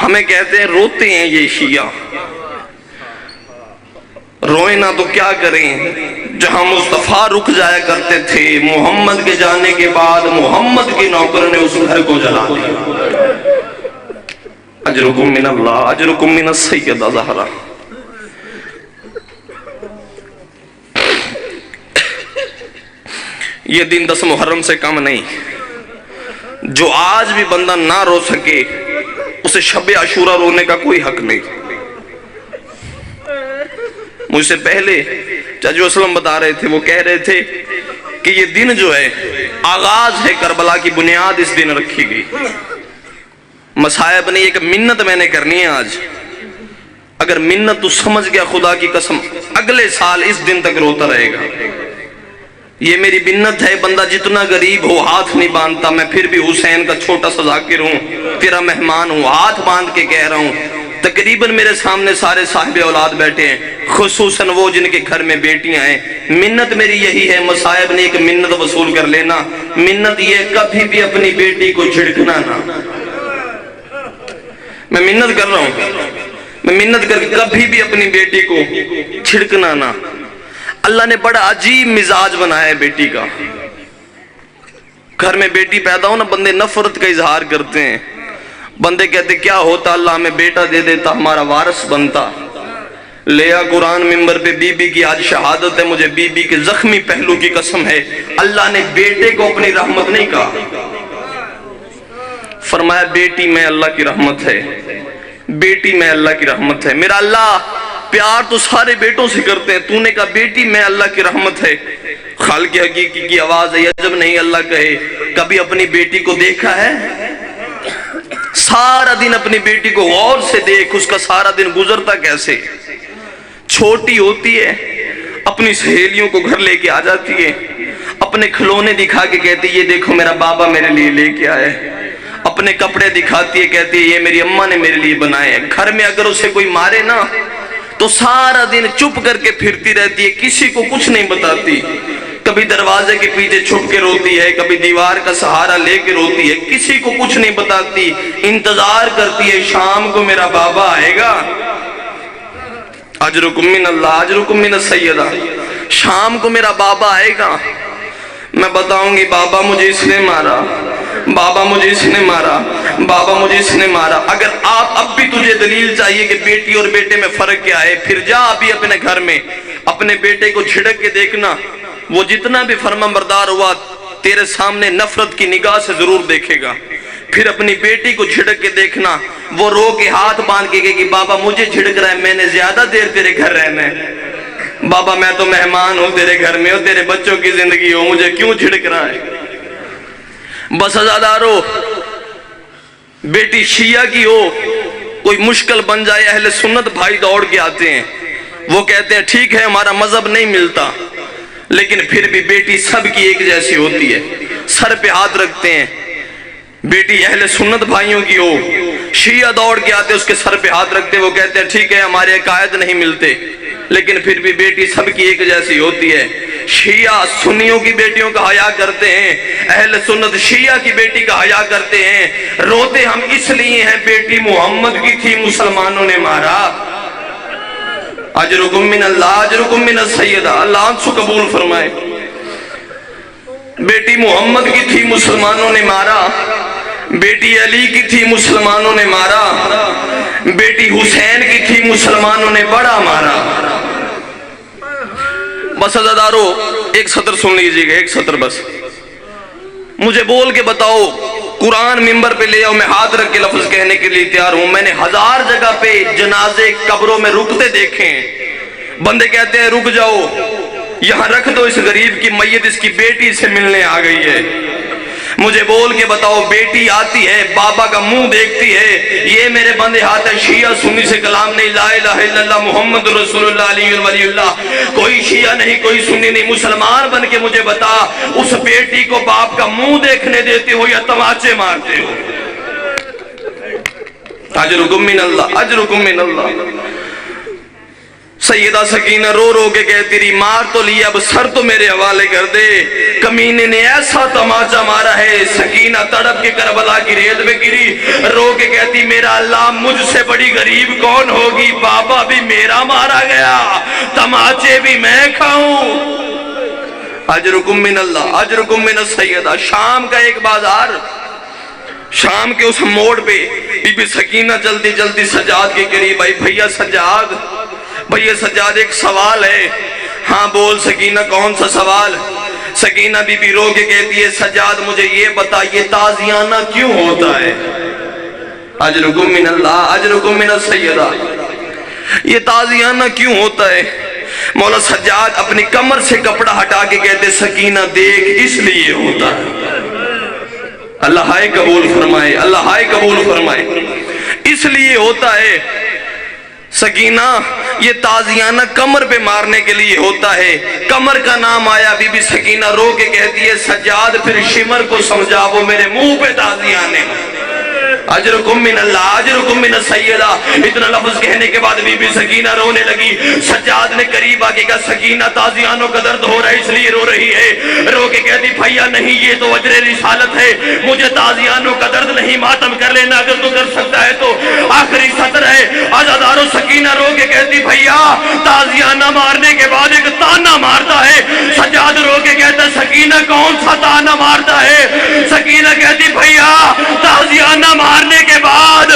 ہمیں کہتے ہیں روتے ہیں یہ شیعہ، روئیں نہ تو کیا کریں، جہاں مصطفیٰ رک جایا کرتے تھے محمد کے جانے کے بعد محمد کے نوکر نے اس گھر کو جلا دیا۔ اجرکم من اللہ، اجرکم من السیدہ زہرا۔ یہ دن 10 محرم سے کم نہیں، جو آج بھی بندہ نہ رو سکے اسے شب عاشورہ رونے کا کوئی حق نہیں۔ مجھ سے پہلے چاچو اسلم بتا رہے تھے، وہ کہہ رہے تھے کہ یہ دن جو ہے آغاز ہے کربلا کی بنیاد اس دن رکھی گئی۔ مصائب نے ایک منت میں نے کرنی ہے آج، اگر منت تو سمجھ گیا خدا کی قسم اگلے سال اس دن تک روتا رہے گا۔ یہ میری منت ہے، بندہ جتنا غریب ہو ہاتھ نہیں باندھتا، میں پھر بھی حسین کا چھوٹا سا ذاکر ہوں، تیرا مہمان ہوں، ہاتھ باندھ کے کہہ رہا ہوں۔ تقریباً میرے سامنے سارے صاحب اولاد بیٹھے ہیں، خصوصاً وہ جن کے گھر میں بیٹیاں ہیں۔ منت میری یہی ہے، مصائب نے ایک منت وصول کر لینا، منت یہ کبھی بھی اپنی بیٹی کو جھڑکنا نہ۔ میں منت کر رہا ہوں، میں منت کر کے کبھی بھی اپنی بیٹی کو چھڑکنا نہ۔ اللہ نے بڑا عجیب مزاج بنایا ہے بیٹی کا، گھر میں بیٹی پیدا ہو نا بندے نفرت کا اظہار کرتے ہیں، بندے کہتے کیا ہوتا اللہ ہمیں بیٹا دے دیتا ہمارا وارث بنتا۔ لیا قرآن ممبر پہ بی بی کی آج شہادت ہے، مجھے بی بی کے زخمی پہلو کی قسم ہے، اللہ نے بیٹے کو اپنی رحمت نہیں کہا، فرمایا بیٹی میں اللہ کی رحمت ہے، بیٹی میں اللہ کی رحمت ہے۔ میرا اللہ پیار تو سارے بیٹوں سے کرتے ہیں، تو نے کہا بیٹی میں اللہ کی رحمت ہے۔ خالق حقیقی کی آواز ہے، عجب نہیں اللہ کہے کبھی اپنی بیٹی کو دیکھا ہے؟ سارا دن اپنی بیٹی کو غور سے دیکھ، اس کا سارا دن گزرتا کیسے؟ چھوٹی ہوتی ہے اپنی سہیلیوں کو گھر لے کے آ جاتی ہے، اپنے کھلونے دکھا کے کہتی یہ دیکھو میرا بابا میرے لیے لے کے آئے، اپنے کپڑے دکھاتی ہے کہتی ہے یہ میری اماں نے میرے لیے بنائے ہیں۔ گھر میں اگر اسے کوئی مارے نا تو سارا دن چپ کر کے پھرتی رہتی ہے، کسی کو کچھ نہیں بتاتی، کبھی دروازے کے پیچھے چھپ کے روتی ہے، کبھی دیوار کا سہارا لے کے روتی ہے، کسی کو کچھ نہیں بتاتی، انتظار کرتی ہے شام کو میرا بابا آئے گا۔ اجرکم من اللہ، اجرکم من السیدہ، شام کو میرا بابا آئے گا، میں بتاؤں گی بابا مجھے اس نے مارا، بابا مجھے اس نے مارا، بابا مجھے اس نے مارا۔ اگر آپ اب بھی تجھے دلیل چاہیے کہ بیٹی اور بیٹے میں فرق کیا ہے، پھر جا ابھی اپنے گھر میں اپنے بیٹے کو جھڑک کے دیکھنا، وہ جتنا بھی فرمانبردار ہوا تیرے سامنے نفرت کی نگاہ سے ضرور دیکھے گا۔ پھر اپنی بیٹی کو جھڑک کے دیکھنا، وہ رو کے ہاتھ باندھ کے کہے کہ بابا مجھے جھڑک رہا ہے، میں نے زیادہ دیر تیرے گھر رہنا ہے، بابا میں تو مہمان ہوں تیرے گھر میں، اور تیرے بچوں کی زندگی ہو، مجھے کیوں جھڑک رہا ہے؟ بس ازادارو بیٹی شیعہ کی ہو کوئی مشکل بن جائے، اہل سنت بھائی دوڑ کے آتے ہیں، وہ کہتے ہیں ٹھیک ہے ہمارا مذہب نہیں ملتا لیکن پھر بھی بیٹی سب کی ایک جیسی ہوتی ہے، سر پہ ہاتھ رکھتے ہیں۔ بیٹی اہل سنت بھائیوں کی ہو، شیعہ دوڑ کے آتے اس کے سر پہ ہاتھ رکھتے، وہ کہتے ہیں ٹھیک ہے ہمارے عقائد نہیں ملتے لیکن پھر بھی بیٹی سب کی ایک جیسی ہوتی ہے۔ شیعہ سنیوں کی بیٹیوں کا حیا کرتے ہیں، اہل سنت شیعہ کی بیٹی کا حیا کرتے ہیں۔ روتے ہم اس لیے ہیں بیٹی محمد کی تھی مسلمانوں نے مارا۔ اجرکم من اللہ، اجرکم من السیدہ، اللہ ان سے قبول فرمائے۔ بیٹی محمد کی تھی مسلمانوں نے مارا، بیٹی علی کی تھی مسلمانوں نے مارا، بیٹی حسین کی تھی مسلمانوں نے بڑا مارا۔ بس عزادارو ایک سطر سن لیجئے گا، ایک سطر بس، مجھے بول کے بتاؤ، قرآن ممبر پہ لے آؤ، میں ہاتھ رکھ کے لفظ کہنے کے لیے تیار ہوں۔ میں نے 1000 جگہ پہ جنازے قبروں میں رکتے دیکھے ہیں، بندے کہتے ہیں رک جاؤ یہاں رکھ دو اس غریب کی میت، اس کی بیٹی سے ملنے آ گئی ہے۔ مجھے بول کے بتاؤ، بیٹی آتی ہے بابا کا منہ دیکھتی ہے، یہ میرے بندے ہاتھ ہے شیعہ سنی سے کلام نہیں، لا الہ الا اللہ محمد رسول اللہ علیہ ولی اللہ، کوئی شیعہ نہیں کوئی سنی نہیں، مسلمان بن کے مجھے بتا اس بیٹی کو باپ کا منہ دیکھنے دیتے ہو یا تماچے مارتے ہو؟ اجرکم من اللہ، اجرکم من اللہ۔ سیدہ سکینہ رو رو کے کہتی رہی مار تو لیا اب سر تو میرے حوالے کر دے. کمینے نے ایسا تماچا مارا ہے سکینہ تڑپ کے کربلا کی ریت میں گری. رو کے کہتی میرا اللہ مجھ سے بڑی غریب کون ہوگی, بابا بھی میرا مارا گیا, تماچے بھی میں کھاؤں. اجرکم من اللہ اجرکم من السیدہ. شام کا ایک بازار, شام کے اس موڑ پہ بی بی سکینہ جلدی جلدی سجاد کے قریب آئی. بھیا سجاد, بھیا سجاد ایک سوال ہے. ہاں بول سکینہ کون سا سوال. سکینہ بی بی رو کے کہتی ہے سجاد مجھے یہ بتا یہ تازیانہ کیوں ہوتا ہے. اجرکم من اللہ اجرکم من السیدہ. یہ تازیانہ کیوں ہوتا ہے. مولا سجاد اپنی کمر سے کپڑا ہٹا کے کہتے سکینہ دیکھ اس لیے ہوتا ہے. اللہ ہائے قبول فرمائے, اللہ ہائے قبول فرمائے. اس لیے ہوتا ہے سکینہ, یہ تازیانہ کمر پہ مارنے کے لیے ہوتا ہے. کمر کا نام آیا. بی بی سکینہ رو کے کہتی ہے سجاد پھر شمر کو سمجھا وہ میرے منہ پہ تازیانے. اجرکم من اللہ اجرکم من السیدہ. اتنا لفظ کہنے کے بعد بی بی سکینہ رونے لگی. سجاد نے قریب آگے کہا سکینہ تازیانوں کا درد ہو رہا ہے اس لیے رو رہی ہے. رو کے کہتی بھیا نہیں یہ تو اجر رسالت ہے, مجھے تازیانوں کا درد نہیں, ماتم کر لینا اگر تو کر سکتا ہے تو. آخری سطر ہے عزادارو. سکینہ رو کے کہتی بھیا تازیانہ مارنے کے بعد ایک تانا مارتا ہے. سجاد رو کے کہتا سکینہ کون سا تانا مارتا ہے. سکینہ کہتی بھیا تازیانہ مارنے کے بعد